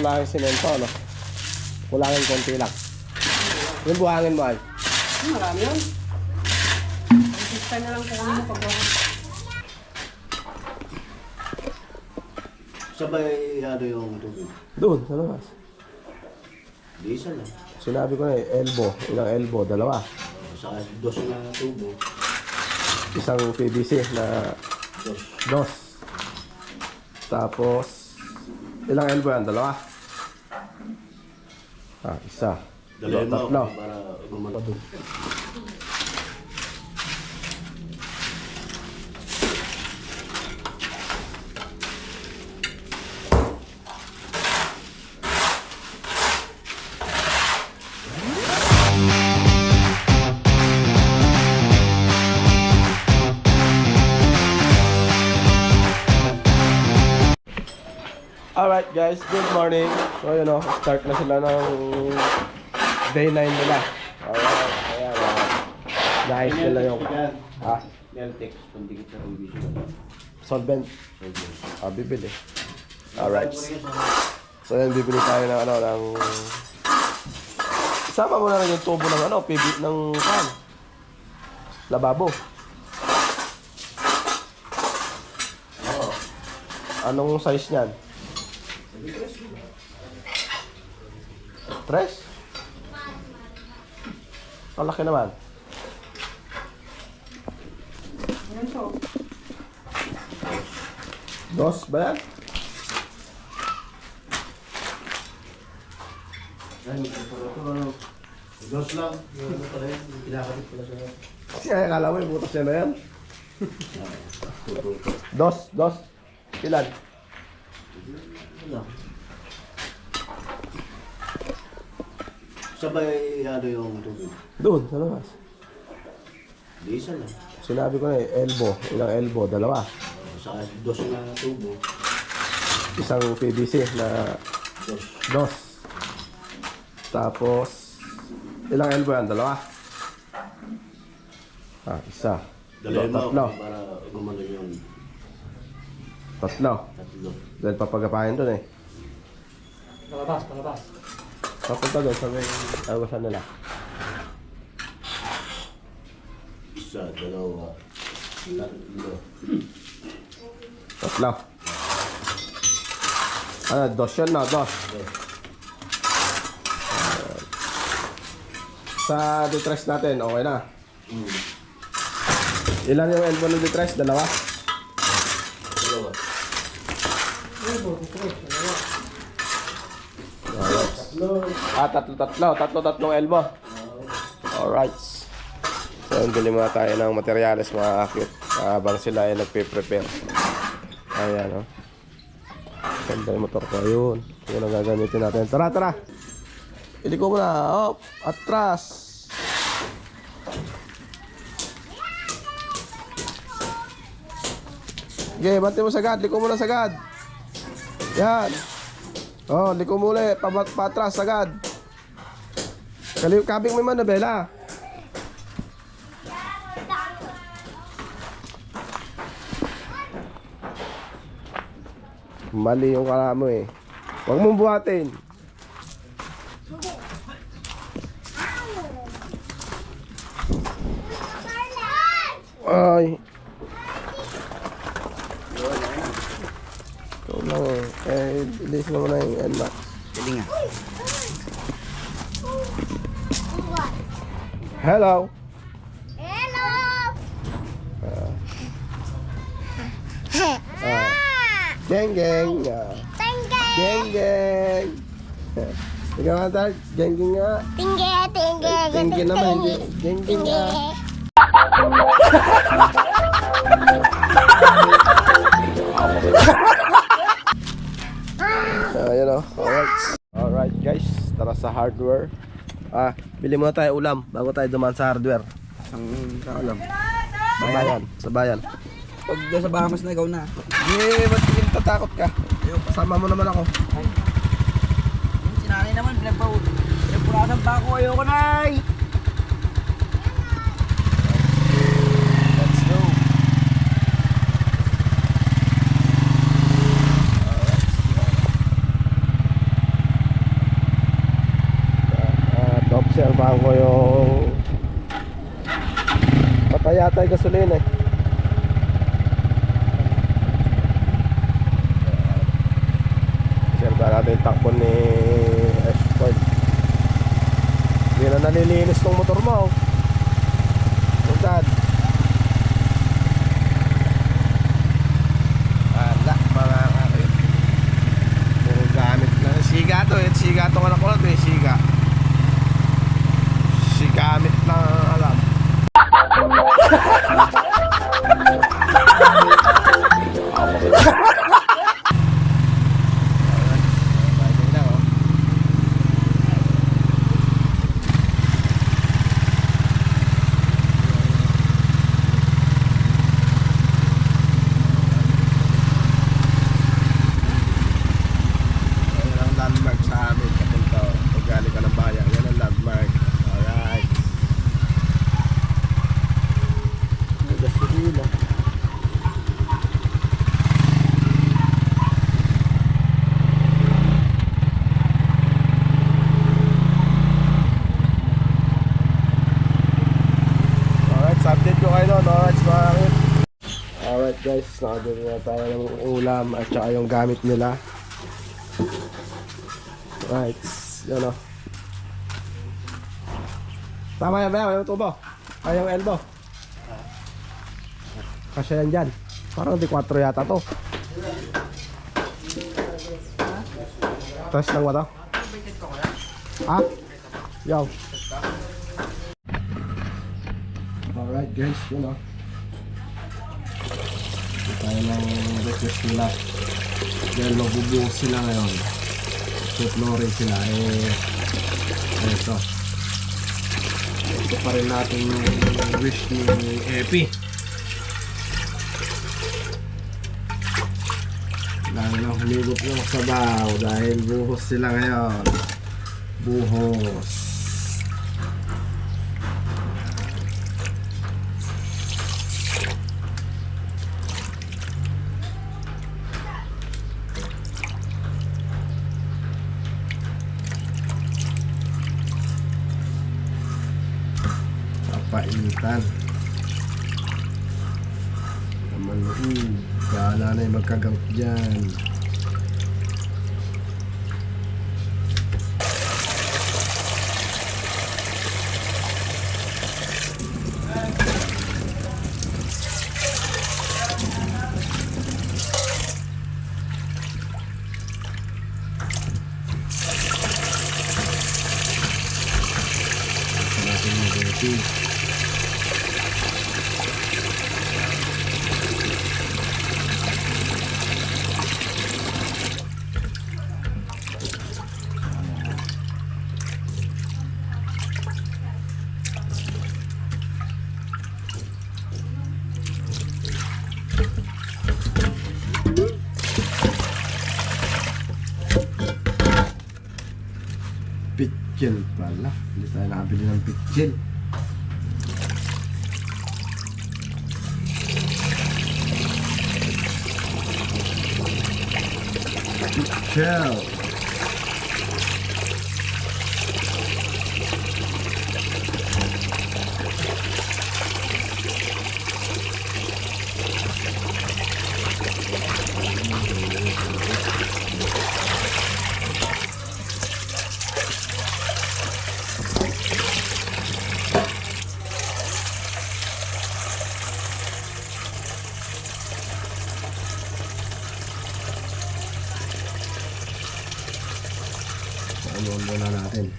paunahing simento, no? Kulangin konti lang. Yung buhangin mo ay? Marami yun. This time na lang po kami pagbuhangin. Sabay ano yung tubig? Doon, sa labas. Di isa lang. Sinabi ko na elbow. Ilang elbow? Dalawa. Sa dos na tubo. Isang PVC na dos. Tapos, ilang elbow yan? Dalawa. Isa. Dalawin mo Tatlo. para gumalaw. Alright guys, good morning. So yun o, start na sila ng day 9 nila. Alright, ayan o. Nice nila yung Neltex, pandikit sa revision. solvent. Bibili. Alright. So yan, bibili tayo ng ano, ng... Isama mo na rin yung tubo ng ano, ng kan. Lababo. Anong size niyan? 3? Ang laki naman. Ayan so. Dos ba yan? Dos lang. Ano pala yun? Kinakabit pala siya. Kasi akala mo yung butas niya na yan. Dos. Ilan? Ano? Sabay ano yung tubig? Doon, sa labas. Di isa lang. Sinabi ko na elbow. Ilang elbow? Dalawa. Sa dos na tubo. Isang PVC na dos. Tapos, ilang elbow yan? Dalawa. Isa. Dalawin mo Tatlo. para gumalaw yung Tatlo. tatlo. Dahil papagapahin doon eh. Palabas. Papunta doon sa may awasan nila. Isa, dalawa, tatlo. Tatlo. Ano, dos yun na, dos. Sa detress natin, okay na. Ilan yung elbow ng detress? Dalawa? Dalawa. Tatlong elbow. Alright. So, bili muna tayo ng materyales mga akit habang sila ay nagpe-prepare. Ayan, o. Ganda yung motor ko. Ayun. Yun ang gagamitin natin. Tara! Iliko mo na. Oh, atras. Okay, bante mo sagad. Liko mo na sagad. Yan. Oh, liko mo ulit. Patras sagad. Kabing mo yung manabela. Mali yung kala mo eh. Huwag mong buhatin. Ay. Ito lang eh. Bilis mo na yung NMAX. Pwede nga. Hello. Geng. Ikaw nga tal, geng nga. Tingge naman, geng nga. Ayan o, alright guys, tara sa hardware. Bili muna tayo ulam bago tayo dumaan sa hardware. Ang ulam. Sa bayan. Pag sa Bahamas na ikaw na. Ba't hindi tatakot ka? Kasama mo naman ako. Si nanay naman, pinagpurasan pa ako. Ayoko na. Let's go. Obserbahan ko yung patay yata yung gasolina eh. Obserbahan natin yung takbo ni F-Ford. Hindi na nalilinis tong motor mo. Dad. Wala, mga kakit. Puro gamit lang. Siga to eh. Siga to anak ko na to eh. Siga. Sigamit lang alam. Update ko kayo doon. Alright guys, nakadito na tayo ng ulam at saka yung gamit nila. Alright, yun o. Tama yan ba? Yung tubo? Ay yung elbow? Kasi yan dyan. Parang di 4 yata to. Test lang ba to? Ha? Yo. Alright guys, yun o. Ito tayo ng request nila. Dahil magbubuhos sila ngayon. Tutlorin sila ito. Ito pa rin natin yung wish ni Epi. Lalo na humigop yung sabaw dahil buhos sila ngayon. Buhos. Painitan naman bahala na yung magkagout dyan. natin mag-ready. Pitchel pala. Hindi tayo nakabili ng pitchel. Pitchel. Ano muna natin.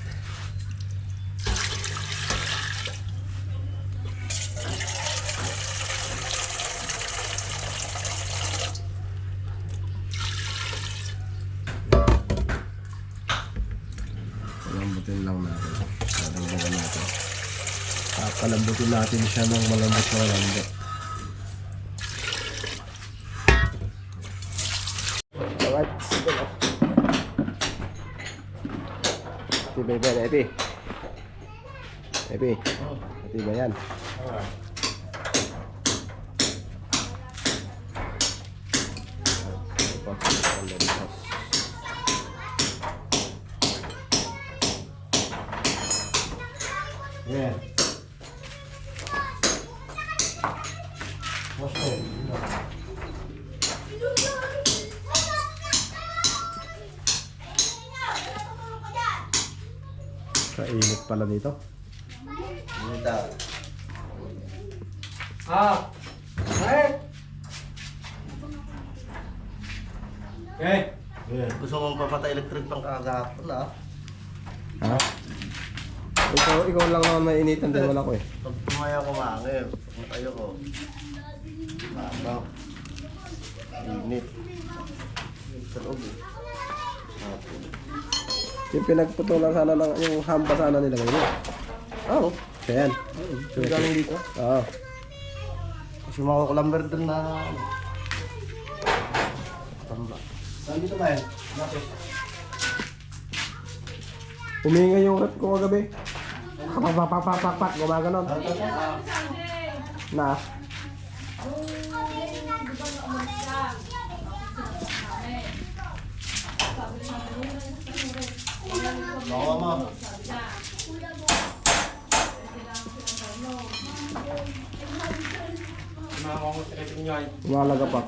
Palambutin lang natin. Palambutin natin. Palambutin natin siya ng malambot na malambot. Alright, sige na. Tibay ba yan, Epi? Epi? Tibay yan. Yeah. What's that? Kainit pala dito. Ano daw? Ah! Hey! Okay. Gusto mong papatay electric pang kagahapon na. Ha? Ikaw lang naman may initan din wala ko eh. Pag tumaya ko maangin, patayo ko. Mamaw. Init. Sa loob eh. Hapon. Yung pinagputulan sana ng yung hamba sana nila ngayon. Oo. Kaya yan. Yung galing dito. Oo. Kasi mga kulamber dun na ano. Tamba. Saan dito ba yan? Bakit? Huminga yung rep ko kagabi. Pak, gumaganon. Na. Bawa mo. Umalaga pa.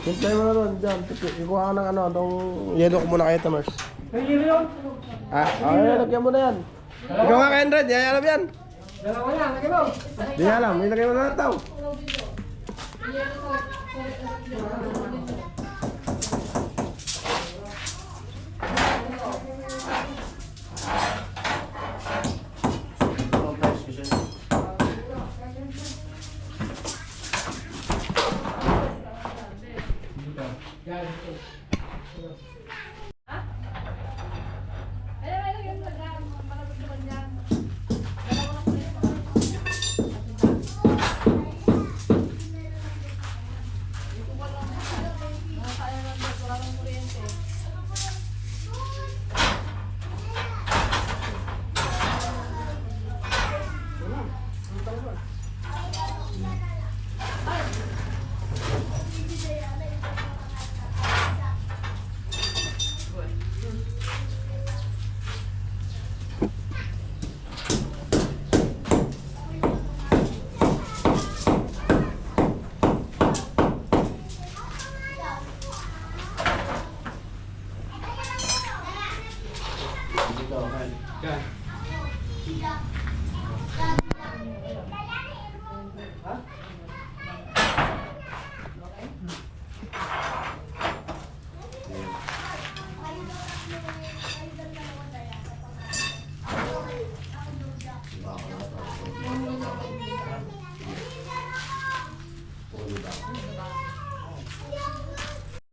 Hintay mo na doon, dyan. Ikuha ka ng ano, itong yelo ko muna kayo, Tamers. Hey, yun! Ah, okay, lagyan mo na yan. Ikaw nga, Kendred, di alam yan. Dalawa yan, lagay mo! Di alam, ilagay mo na lang tao.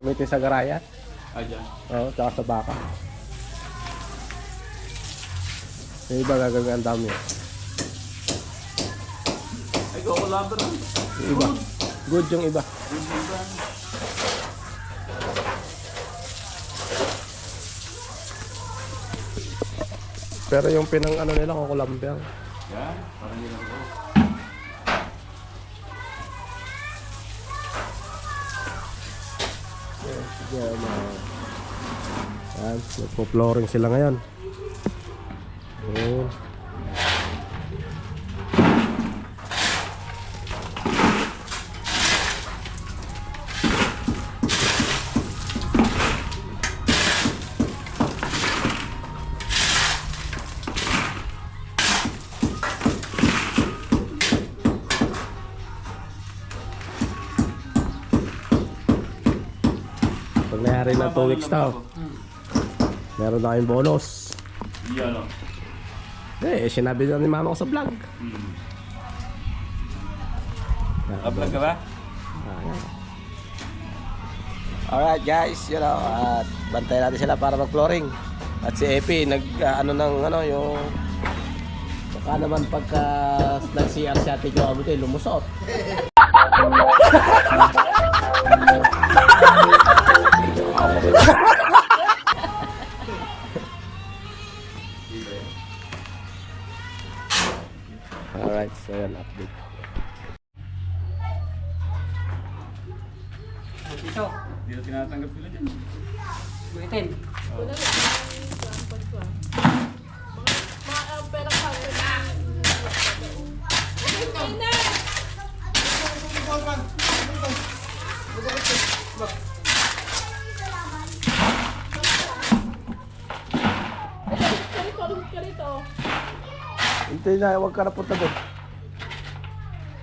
Gamitin sa garaya. Ayan. Oo, tsaka sa baka. Yung iba gagawin ang dami. Ay, kukulamber na. Yung iba. Good yung iba. Pero yung pinang ano nila kukulamber. Yan, parang yun ako. Yan, nagpo-flooring sila ngayon. Ayun. Pag nangyari na 2 weeks daw, meron na kayong bonus. Yan o. Sinabi na ni mama ko sa vlog. Vlog ka ba? Alright guys, you know, at bantay natin sila para mag-flooring. At si Epi ano yung baka naman pagka nag-CR si Ate Jo Abuti, lumusot. Alright, so yan, update. Ito, Hindi na tinatanggap nila dyan. maitin. Umabot ka rito. Hintay na, huwag ka na punta doon.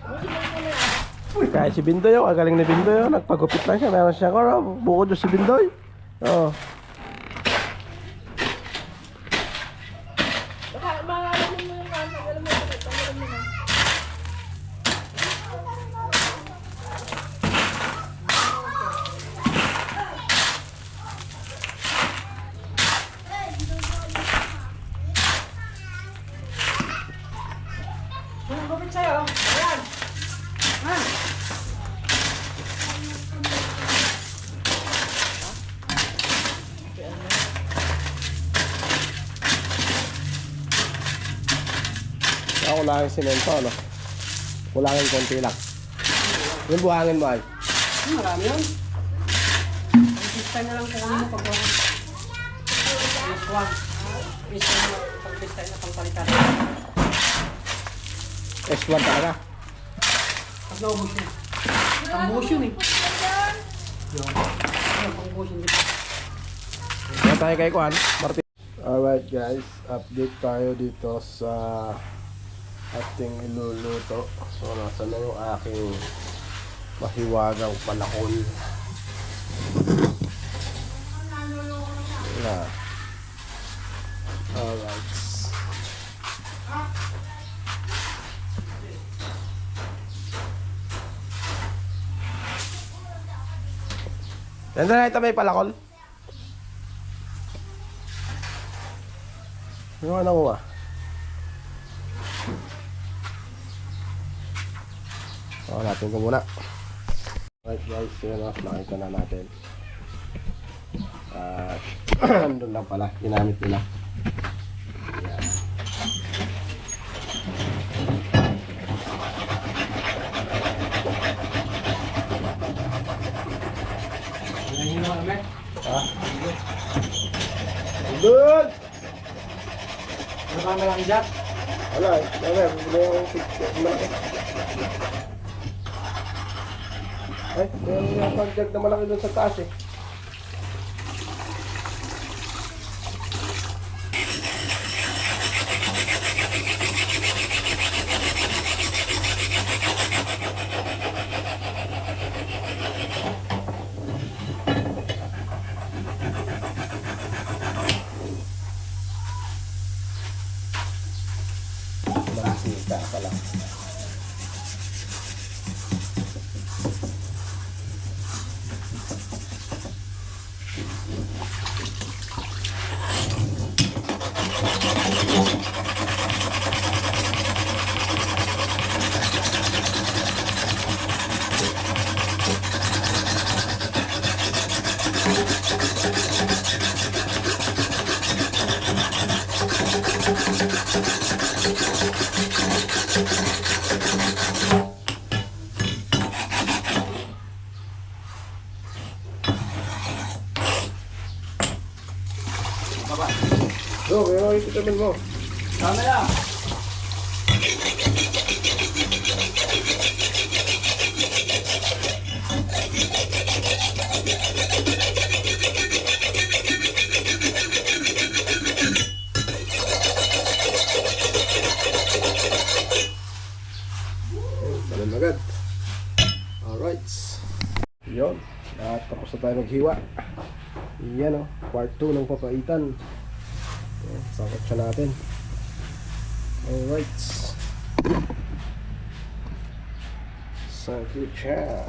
Busin mo muna yan. Kaya si Bindoy, ang galing ni Bindoy, nagpagupit lang siya. Meron siya, bukod doon si Bindoy. Oo. Baka maalamin mo yung ano. Alam mo yung sakit. Alam mo na. Anong gupit sa'yo? Ayan. Ha? Kaya kulangin simento, ano? Kulangin konti lang. Yung buhangin mo ay. Marami yun. Pang-pista na lang kung ano mo pag Phase 1. Pista na lang. Pang-pista na pang-palitan. S1 talaga. Pag naubos yun. Pang-buhos yun eh. Ayun, pang-buhos yun dito. Kaya tayo kay Juan, Martin. Alright guys, update tayo dito sa ating iluluto. So nasa na yung aking mahiwagang palakol. Yeah. Alright. Nandun na ito may palakol. Ano ka nakuha? Natin ko muna. Alright guys, yun o, nakita na natin. Andun lang pala, ginamit nila. Ayan. Ha? Doon! Ano ka malang jack? Wala, wala, malaki. Ay, yung pag-jag na malaki doon sa taas eh. Malasita pala. Go, may ipitamin mo. Tama lang. Salim agad. Alright. Yun. At tapos na tayo maghiwa. Yan o. Part 2 ng papaitan. Sakot siya natin. Alright. Sakot siya.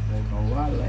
Ang kawali.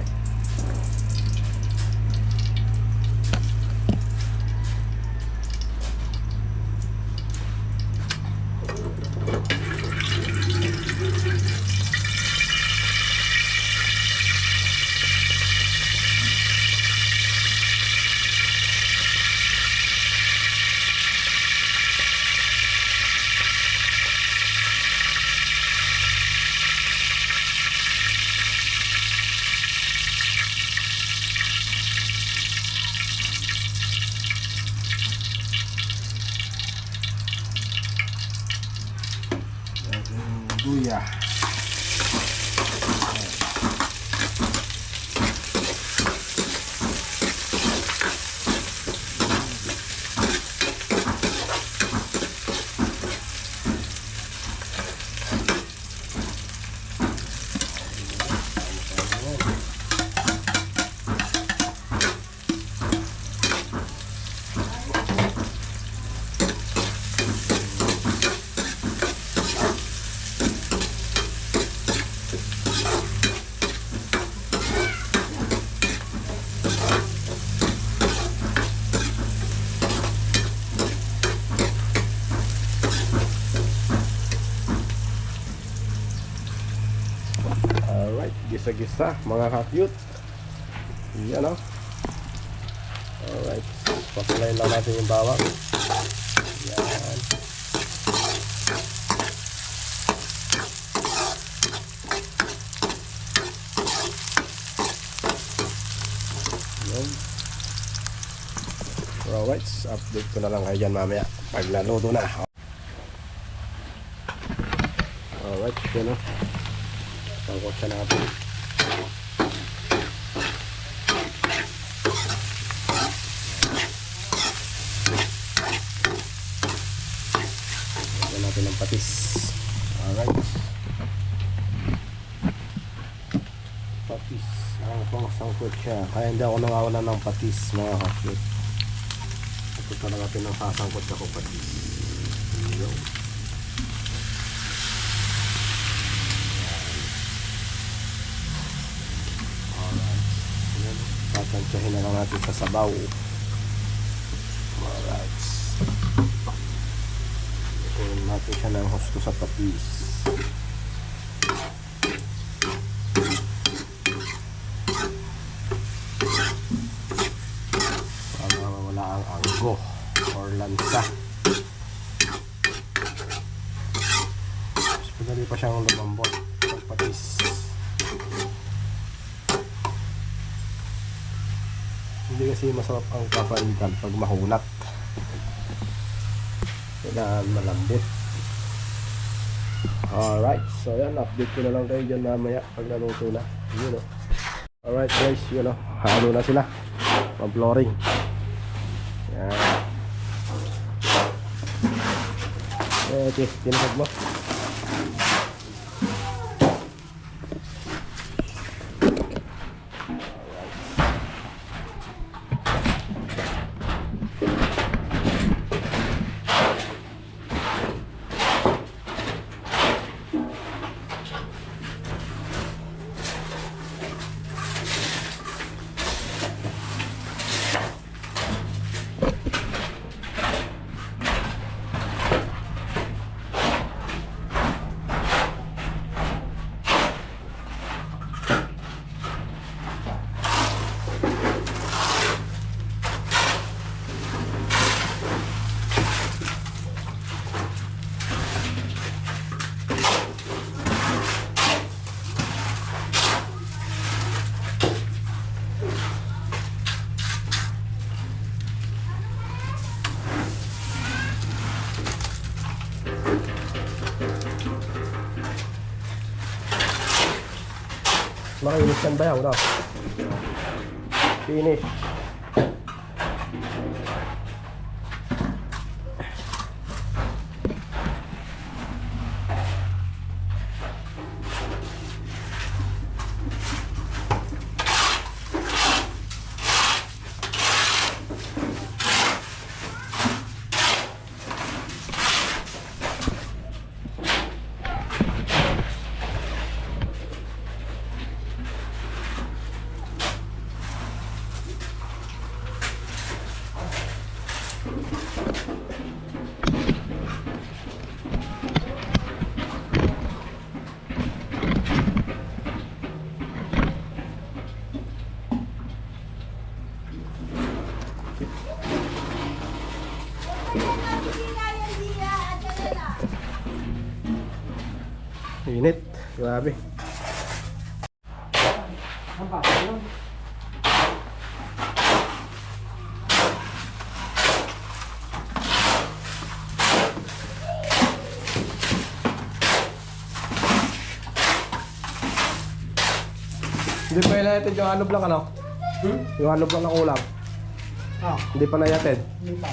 Alright, gisa-gisa mga ka-cute. Yan o. Alright, pakulay lang natin yung bawang. Yan. Yan. Alright, update ko na lang kayo dyan mamaya pag naluto na. Alright, yun o. Pagkotsa natin. Lagyan natin ng patis. Alright. Patis. Ang pangsangkot siya. Kaya hindi ako nawawala ng patis mga kakit. Ito talaga pinasasangkot ako patis. Yun. Tatansyahin na lang natin sa sabaw. Alright. Ikunin natin siya ng husto sa patis. Para wala ang anggo or lansa. Mas madali pa siyang lumambot ng patis. Hindi kasi masarap ang papaitan pag mahunat. Kailangan malambot. Alright, so yan, update ko na lang kayo dyan mamaya pag naluto na. Yun o. Alright guys, yun o. Halo na sila. Pang-flooring. Yan. Okay, tinahag mo. Makinis yan ba yan? No? Finish. Init. Grabe. Hindi pa ilayatid yung ano lang ano? Yung ano lang na ulam. Hindi pa nayatid. Hindi pa.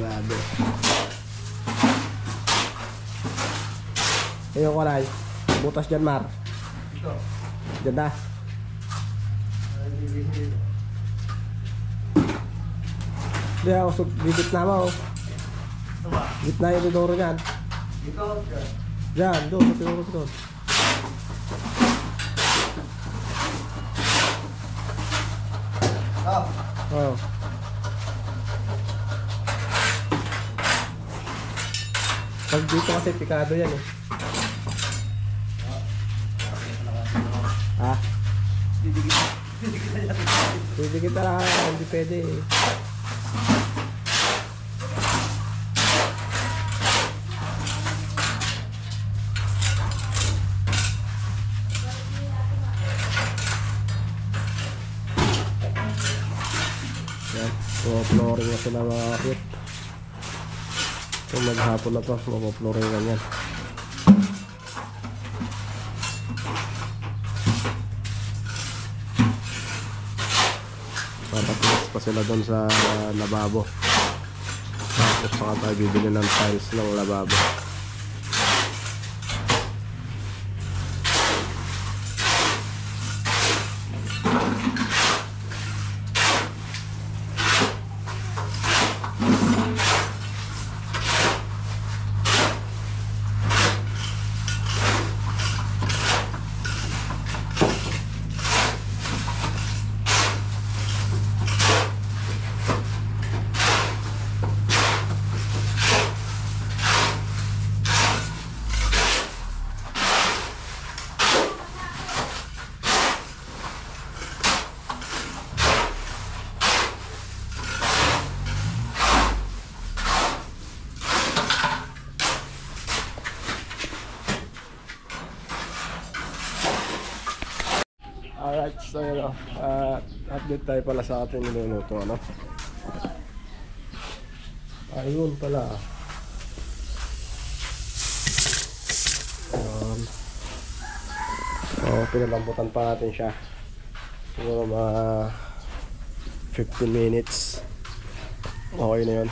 Grabe. Ayun ko na. Butas dyan, Mar. Ito. Dyan na. Hindi ako, gitna mo. Ito ba? Gitna yung tinuro niyan. Ito. Diyan, doon, tinuro ko doon. Ah. Oo. Pag dito kasi pikado yan eh. Ha? Hindi kita lang, hindi pwede eh. Yan, so flooring na sila mga kakit. So maghapon na to, mag-flooring na yan. Tapos pa sila doon sa lababo. Tapos saka tayo bibili ng tiles ng lababo. Alright, so yun o. Update tayo pala sa ating niluluto, ano? Ayun pala. Ayun. So, pinalambutan pa natin siya. Siguro mga 15 minutes. Okay na yun.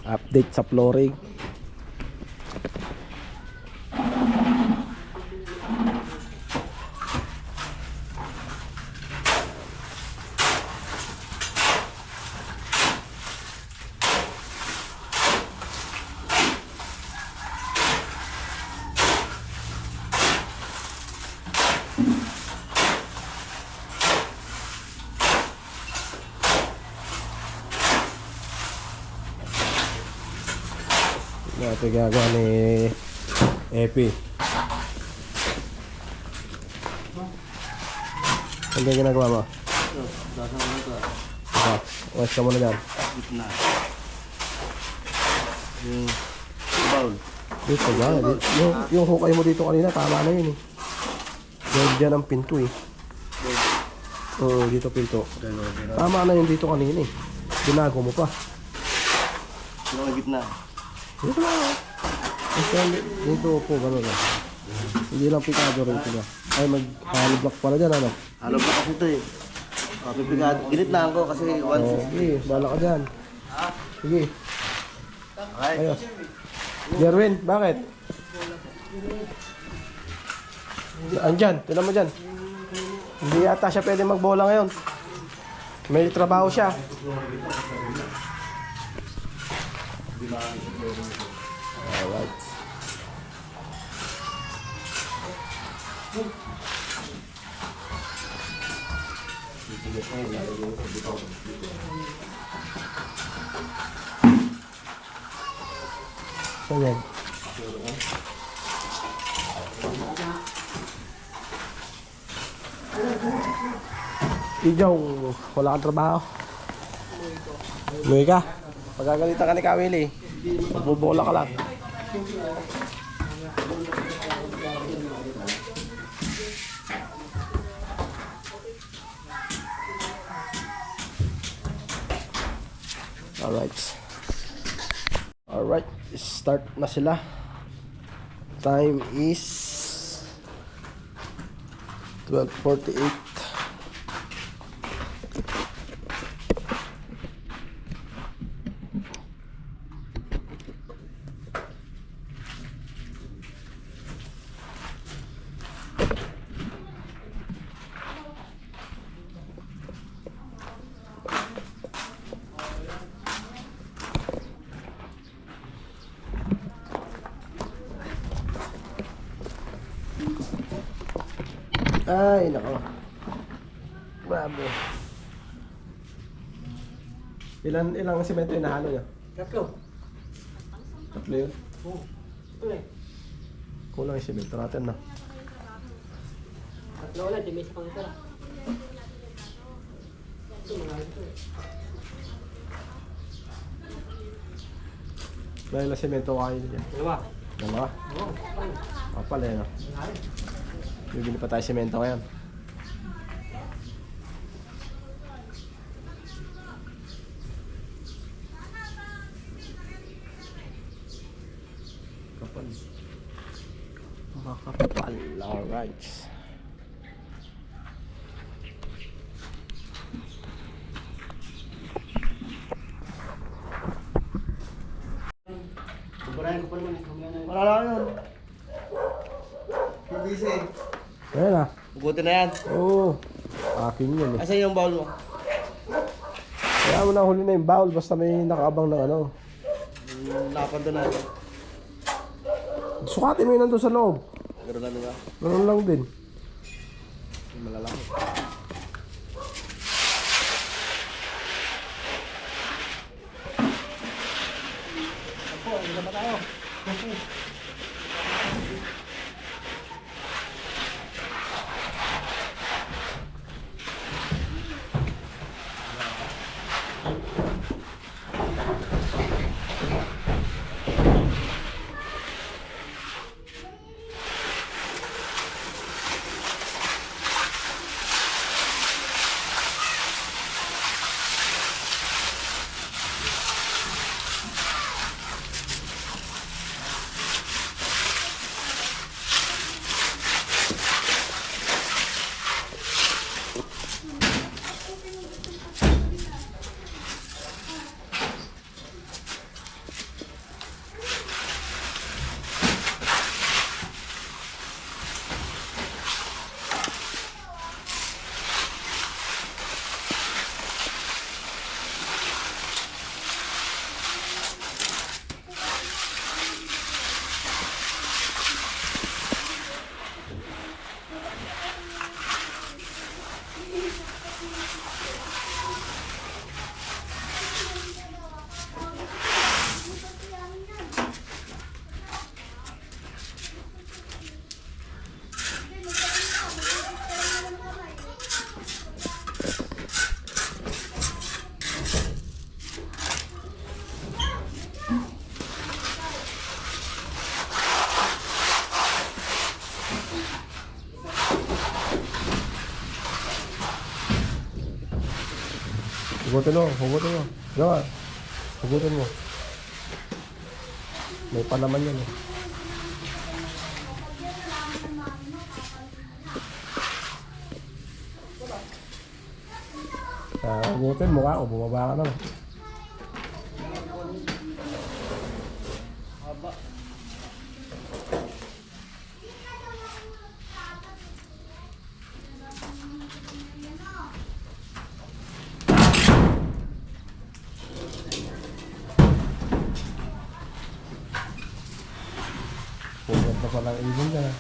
Update sa flooring. Ito gagawa ni Epi. Ano yung ginagawa mo? Ito. Dasama na ito. Uwas ka muna dyan. Gitna. Yung bowl. Dito ba? Yung hukay mo dito kanina, tama na yun eh. Dyan ang pinto eh. Oo, dito pinto. Tama na yun dito kanina eh. Binago mo pa. Yung gitna. Dito lang. Dito po, gano'n lang. Hindi lang pikado rin sila. Ay, mag-hollow block pala dyan, ano? Halo pa kasi ito eh. Pipigad. Ginitnaan ko kasi 160. Sige, bala ka dyan. Sige. Okay. Ayos. Jerwin, bakit? Andyan, tinan mo dyan. Hindi yata siya pwede magbola ngayon. May trabaho siya. Alright. So yan. Ijaw, wala kang trabaho. Umuwi ka. Pagagalitan ka ni Kawili. Magbubola ka lang. Alright, start na sila. Time is 12:48. Ay, nako. Grabe. Ilang semento yung nahalo niya? 3. 3 yun. Oo. Ito eh. Kulang yung semento natin na. 3 ulit, may isa pang ito. Ito, marami ito eh. Dahil na semento kayo niya. 2. Dalawa. Oo. Kapal eh, no? Marami. Bibili pa tayo semento ngayon. Kapal. Makapal. Alright. Buburahin ko pa naman. Wala lang yun. Hindi siya eh. Ayan na. Buti na yan. Oo. Akin yun eh. Asan yung bowl mo? Kaya mo na huli na yung bowl basta may nakaabang ng ano. Lapan doon na. Sukatin mo yun nandun sa loob. Gano'n lang nila. Ganun lang din. Malalaki. Hugutin mo, hugutin mo. Gawa. Hugutin mo. May palaman yan eh. Hugutin mo ka o bumaba ka na. Huwag pa palang ibon ka na.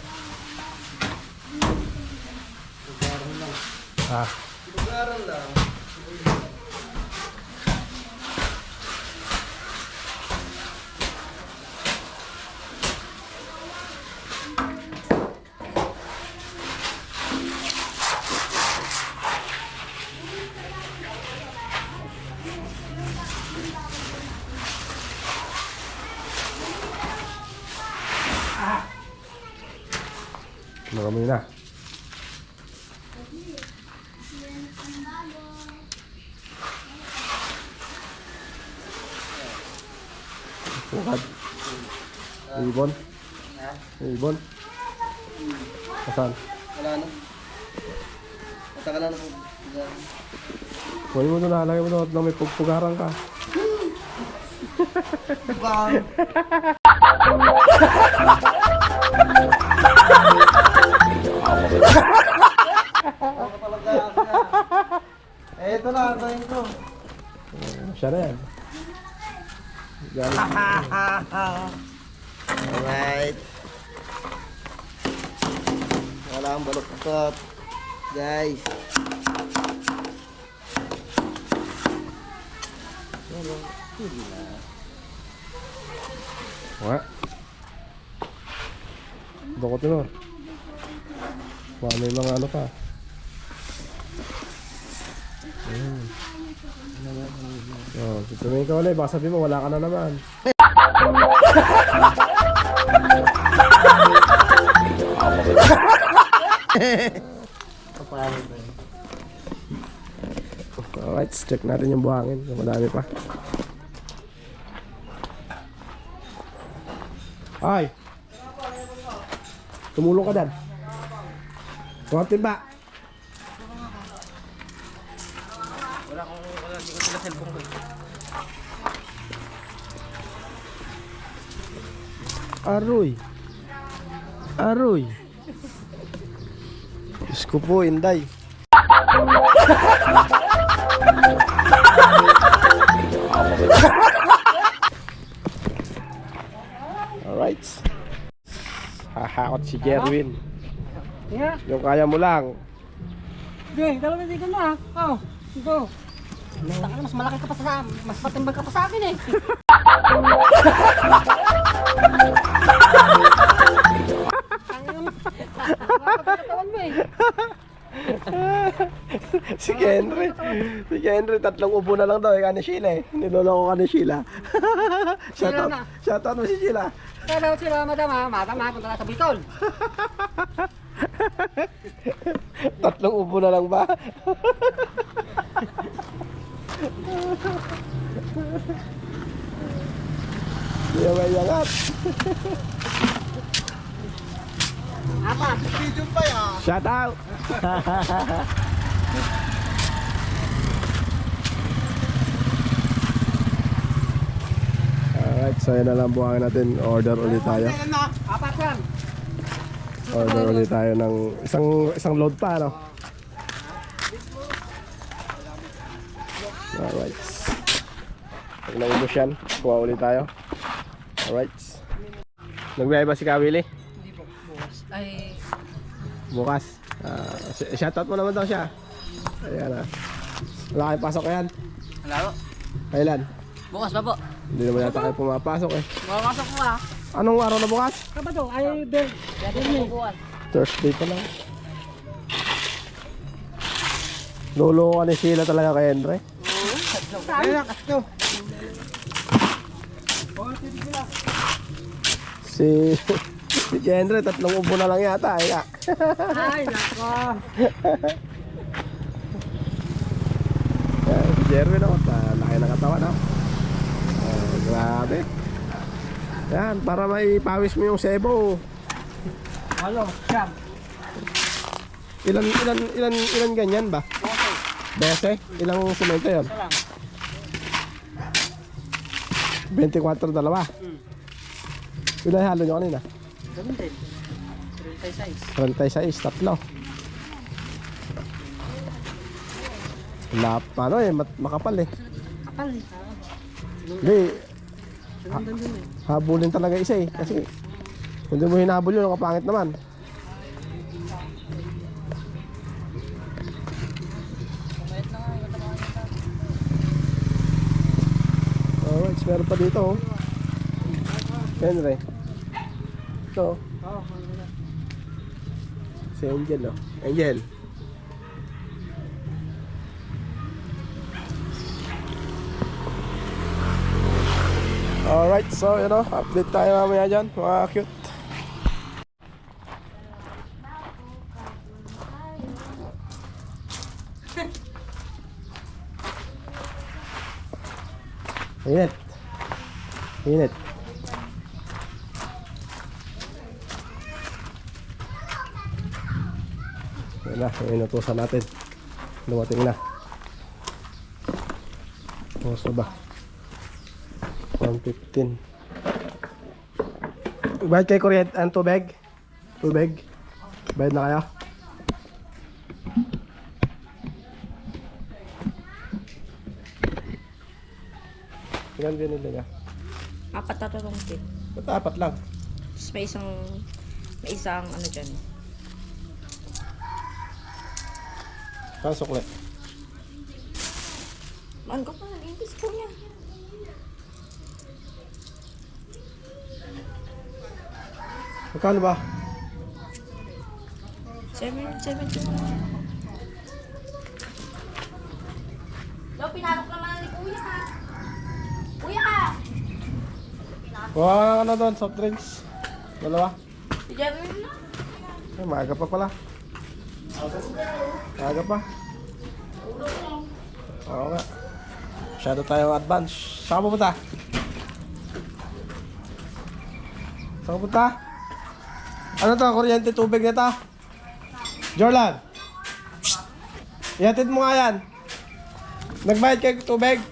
Ah. Lugaran lang. Marami na. Bukad. Ibon. Ibon. Asan? Wala na. Matagal na po. Kunin mo doon, nakalagay mo doon at may pugpugaran ka. Bang! Eh, ito na, antayin ko. Siya na yan. Galing. Alright. Wala ang balot. guys. Wah. Dokot yun, oh. Wah, may mga ano pa. Oh, tumingin ka ulit. Baka sabihin mo, wala ka na naman. Alright, check natin yung buhangin. Madami pa. Ay! Tumulong ka dan. Kumatin ba? Hindi ko sila cellphone ko. Aroy. Aroy. Diyos ko po, Inday. Alright. Hahakot si Jerwin. Yeah. Yung kaya mo lang. Sige, dalawin din ka na. Oh, go. Taka na, mas malaki ka pa sa mas matimbang ka pa sa akin eh. Katawan mo eh. Si Henry. Si Henry, tatlong upo na lang daw. Ika ni Sheila eh. Niloloko ka ni Sheila. Sheila na. Shoutout mo si Sheila. Hello sila, madam. Madam, punta na sa Bicol. Tatlong upo na lang ba? Hindi may yangat. Apat. Shoutout. Alright, so yun na lang buhangin natin. Order ulit tayo. Apat yan. Order ulit tayo ng isang load pa, no? Alright. Pag naubos yan, kuha ulit tayo. Alright. Nagbiyahe ba si Kawili? Hindi po, bukas. Ay, Bukas. Shoutout mo naman daw siya. Ayan ah. Wala kayong pasok yan? laro. Kailan? Bukas ba po? Hindi naman yata kayo pumapasok eh. Makakasok ko ah. Anong araw na bukas? Sabado, ay, Bel. Bukas. Thursday pa lang. Lolo ka ni Sheila talaga kay Henry. Si Henry, tatlong ubo na lang yata. Ay, Ay, nako. Si Jerwin ako, laki ng katawan ako. Grabe. Yan, para maipawis mo yung sebo. Halo, siyam. Ilan ganyan ba? 12? Ilang semento yun? Isa lang. 24 dalawa. Ilan halo nyo kanina? Ganun din. 36. 36, tatlo. Ano eh, makapal eh. Kapal eh. Hindi, Sundan dun eh. habulin talaga isa eh. Kasi kung di mo hinabol yun, nakapangit naman. Alright, meron pa dito oh. Henry. Ito oh. Oo, Si Angel oh. Angel. Alright, so you know, update tayo mamaya dyan, mga cute. Init. Init. Yan na, yung inutusan natin. Dumating na. Puso ba? 115. Bayad kay kuryente ang tubig? Tubig? Bayad na kayo? Ilan binili niya? Apat na tulong tip. Ba't apat lang? Tapos may isang ano dyan. Saan sukle? Manggo pa, nag-impis ko niya. Magkano ba? 770 mo. Lo, pinalok naman ni Kuya ha. Kuya! Kuha ka na doon, soft drinks. Dalawa. Si Jerwin na. Ay, maaga pa pala. Maaga pa. Oo nga. Masyado tayong advance. Saan ka pupunta? Saan ka pupunta? Ano to? Kuryente tubig na to? Jorlan! Psst! Ihatid mo nga yan. Nagbayad kayo tubig?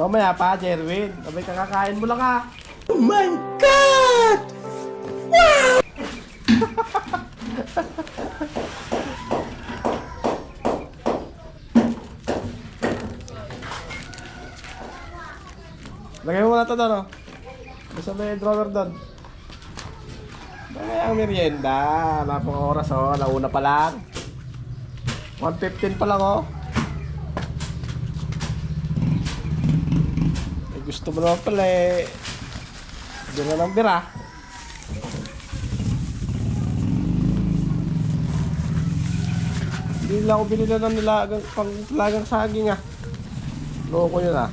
Mamaya pa, Jerwin. Sabay kakakain mo lang ha. Oh my God! Wow! Lagay mo na ito doon, oh. Basta may drawer doon. Mamaya ang merienda. Napang oras, oh. Nauna pa lang. 1:15 pa lang, oh. Gusto mo naman pala eh. Doon na ng bira. Hindi lang ako binila ng nilagang, pang talagang saging ah. Loko yun ah.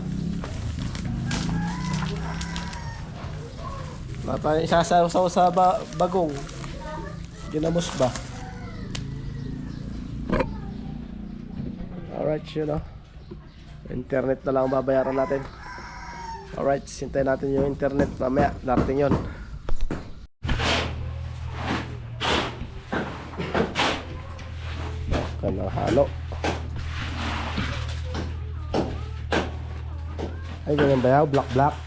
Wala tayong isasaw sa bagong. Ginamos ba? Alright, yun oh. Internet na lang ang babayaran natin. Alright, sintayin natin yung internet mamaya. Darating yun. Kanang halo. Ay, ganyan ba yaw? Black.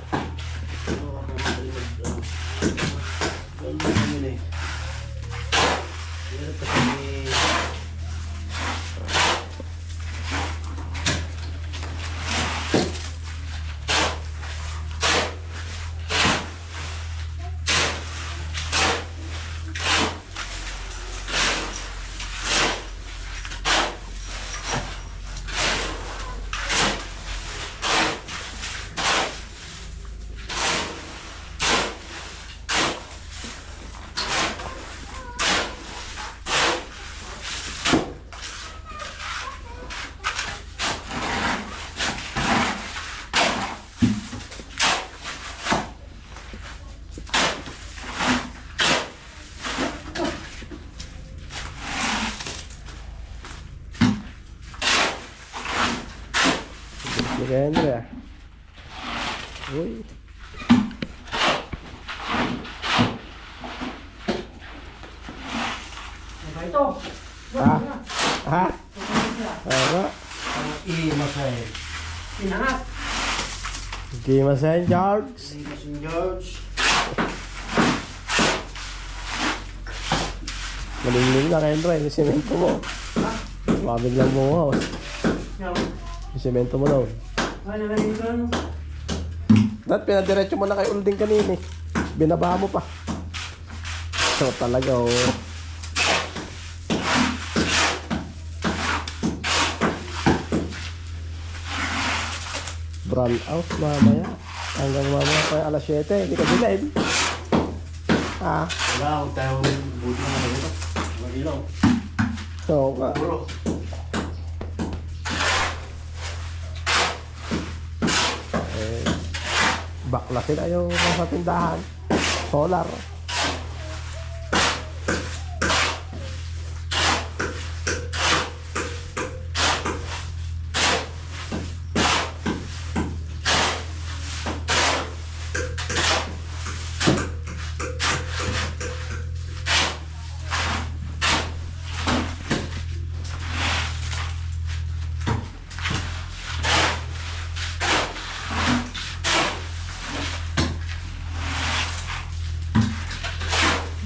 Ganyan nila. Uy. Ano ito? Ha? Ha? Ano? Imasay. Pinangat. Game St. George. St. George. Malingling na kayo bro. Yung semento mo. Mabig lang mo. Yung semento mo daw. Ay, nalayin ko ano. Dahil pinadiretso mo na kay Ulding kanina eh. Binaba mo pa. So talaga oh. Brown out mamaya. Hanggang mamaya pa alas 7. Hindi ka dilain. Ah. Wala akong tayong buti na dito. Magilaw. So ka. Puro. Bakla sila yung nasa tindahan. Solar.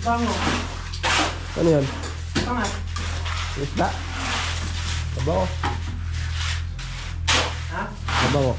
Bango. Ano yun? Pangat. Isda. Kabango. Ha? Kabango.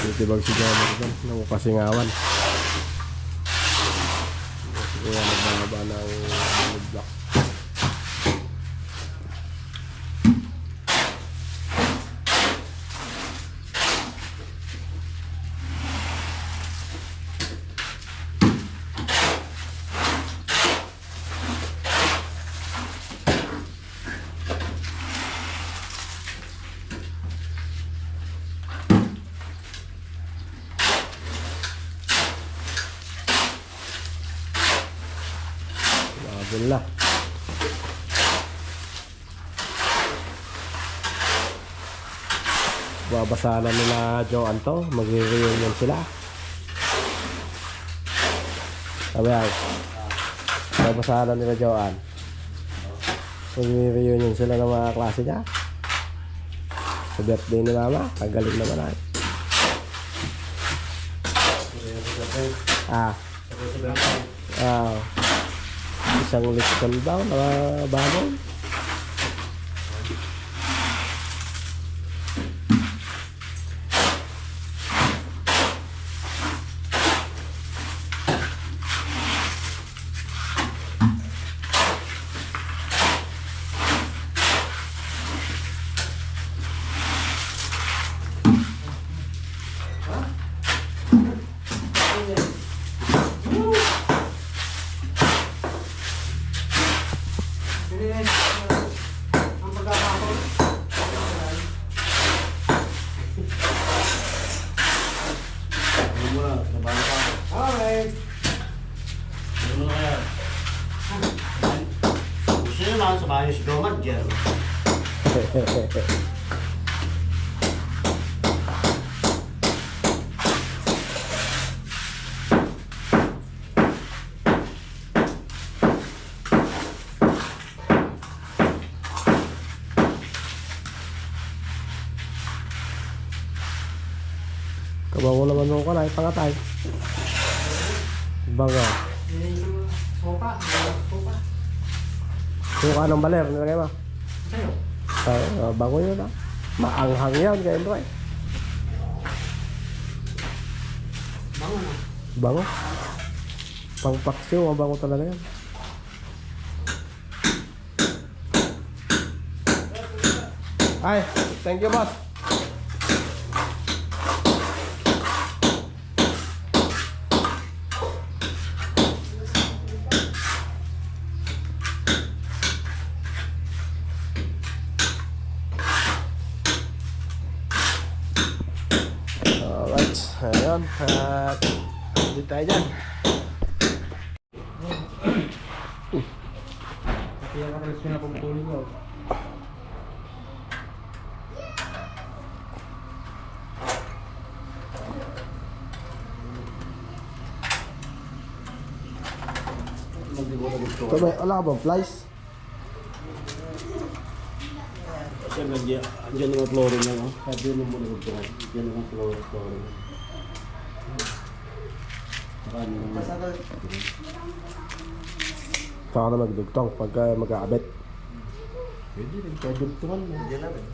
Titibag si Jomar dyan. Nakukasingawan. Kaya nagbaba ng block. Labol na. Babasa na nila Joan to. Magre-reunion sila. Sabi yan. Babasa na nila Joan. Magre-reunion sila ng mga klase niya. Sa birthday ni Mama. Tagaling naman ay. Isang lechon daw na baboy. Ang pagkakako. Hindi mo na, nabahan pa ako. Alright. Hindi mo na kaya. Gusto nyo naman sa bahay si Domar, Jer. Kabaw naman mo ko na, ipangatay. Baga. Sopa. Sopa. Suka ng baler, nilagay mo. Sa'yo. Bago yun ah. Maanghang yan, kaya Roy. Bango na. Bango. Pangpaksiw, mabango talaga yan. Ay, thank you boss. Alright, ayun. At hindi tayo dyan. Kaya ka pala siya na pagpulong mo. Ito may, wala ka bang flies? Kasi dyan yung flooring na, no? Kaya dyan yung muna magturan. Dyan yung flooring. Saka ano naman. Saka na magdugtong pagka mag-aabit. Pwede, nagkadugtungan mo. Dyan na rin.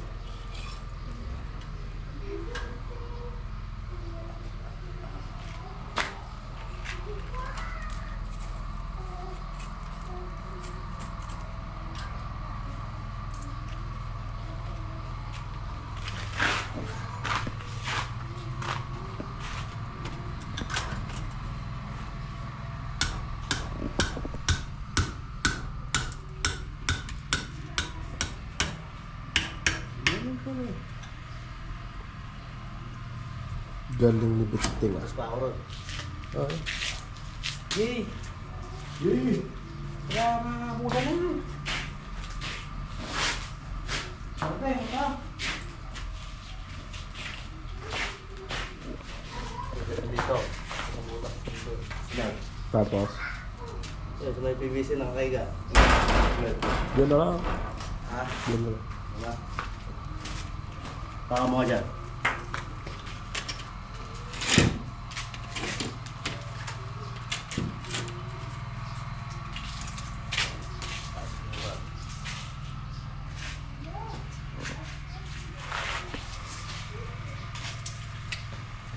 Galing ni Biting ah. Mas pa ako ron. Okay. Yay! Yee! Kaya mga buda na yun. Okay, ito. Dito. Yan. Tapos, Sa may PVC nakakaiga. yun na lang. Ha? Yun na lang. Wala. Taka mo ka dyan.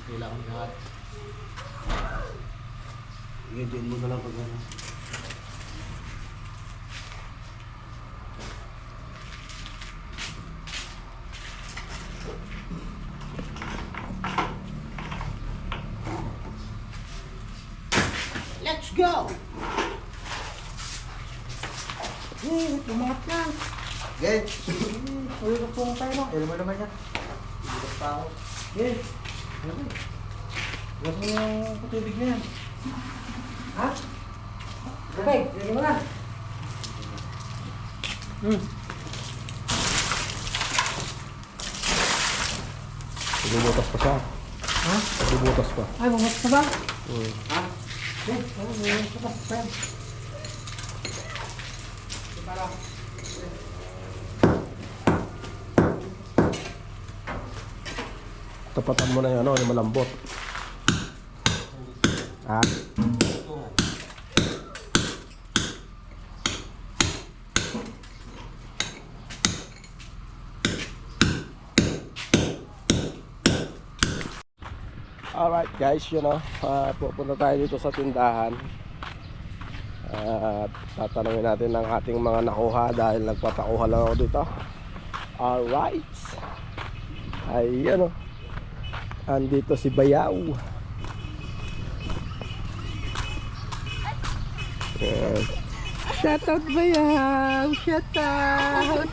Kailangan lahat. I-adjust mo na lang pag ano. Let's go! Eh, lumangat na. Gay. Uwi ko pong tayo. Alam mo naman yan. Bukas pa ako. Eh, huwag mo yung patubig na yan. Ha? Okay, lagyan mo na. Bubutas pa siya. Ha? Bubutas pa. Ay, bumas ka ba? Hmm. Ha? Eh, bumas ka ba? Friend. Para. Tapatan mo na yun, ano, yung malambot. Ah. Alright guys, pupunta tayo dito sa tindahan. At tatanungin natin ang ating mga nakuha dahil nagpatakuha lang ako dito. Alright. Ayan o. Andito si Bayaw. Ayan. Shout out Bayaw! Shout out!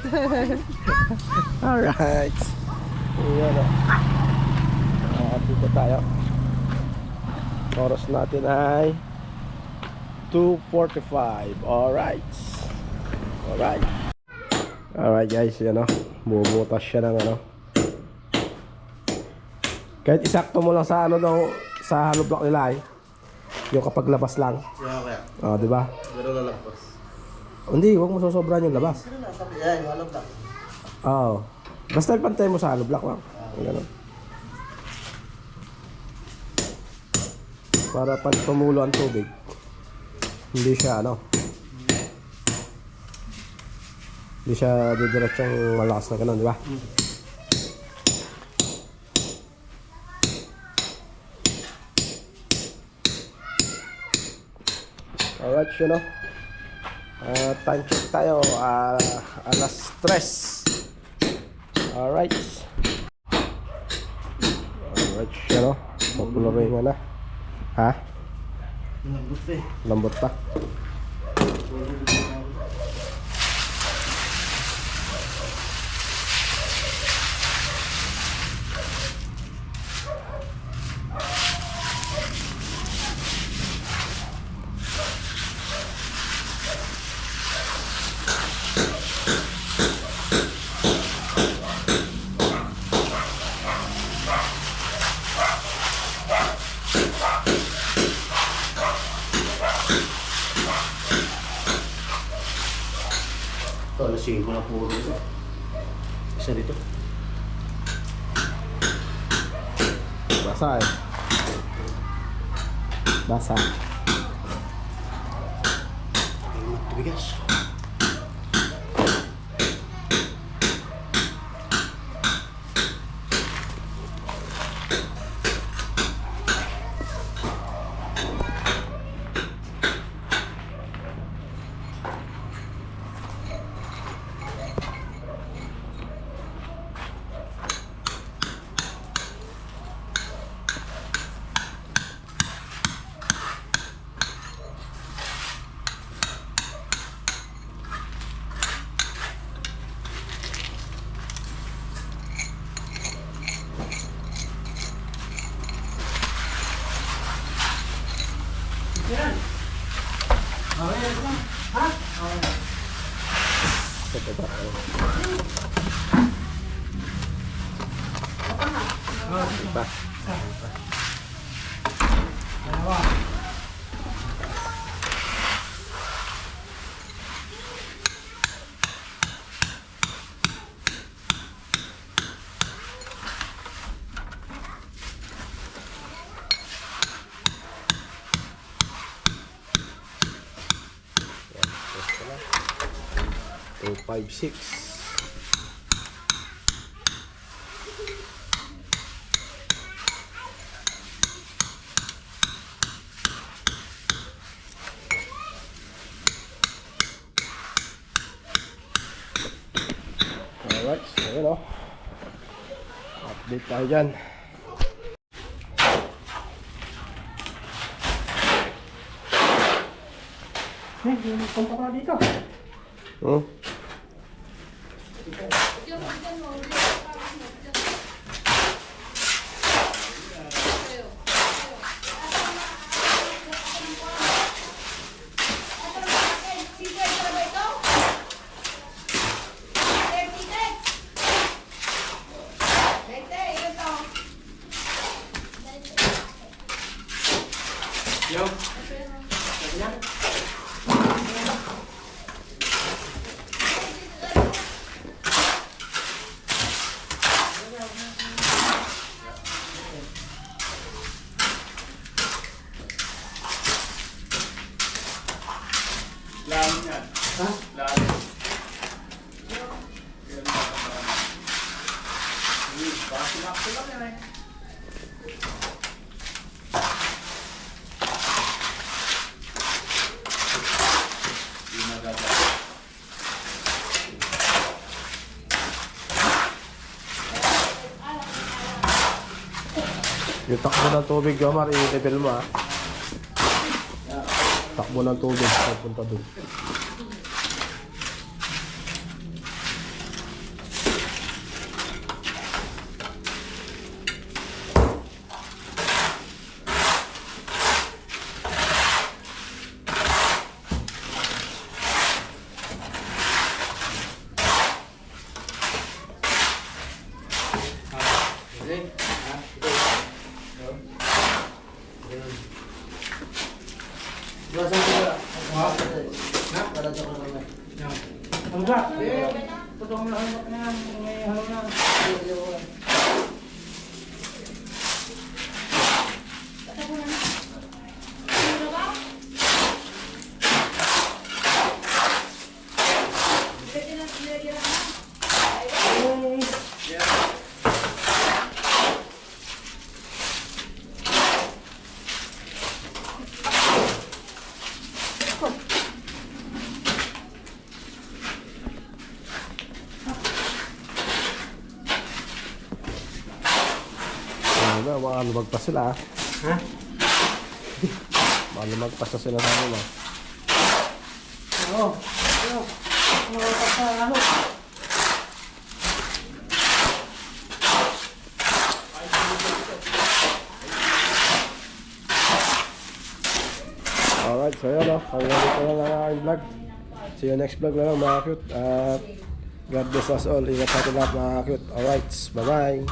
Alright. Ayan o. Dito tayo. Oras natin ay 2:45. Alright. Alright. Alright guys, yan o. Bubutas siya ng ano. Kahit isakto mo lang sa ano daw, sa hollow block nila yung kapag labas lang. Yeah, okay. Oh, di ba? Gano'n na lang boss. Hindi, huwag mo sosobran yung labas. Ano na, sabi yan, walang lang. Oo. Basta ipantay mo sa hollow block lang. Ganun. Para pag tumulo ang tubig, hindi siya hindi siya didiretsong malakas na ganun, di ba? Alright, time check tayo, alas 3. Alright. Alright, popularin nga na. Ha? Lambot eh. Lambot pa. Ito, alas 5 na po dito. Isa dito. Basa eh. Basa. Ay, tubigas. Yan. Okay, yan lang. Ha? Okay. Ba? Dalawa. Two, 5, 6. Balik tayo dyan. Punta ka dito. Hmm? Yung takbo ng tubig, Jomar, i-level mo ah. Takbo ng tubig, papunta dun. Ano ba? Totoong lahat na yan. May halo na. Ano, baka lumagpas sila ah. Ha? Baka lumagpas na sila sa ano. Oo. Oo. Oo, kasahalo. Alright, so yun o. Hanggang dito lang ang aking vlog. See you next vlog na lang mga cute. At God bless us all. Ingat sa ating lahat mga cute. Alright, bye-bye.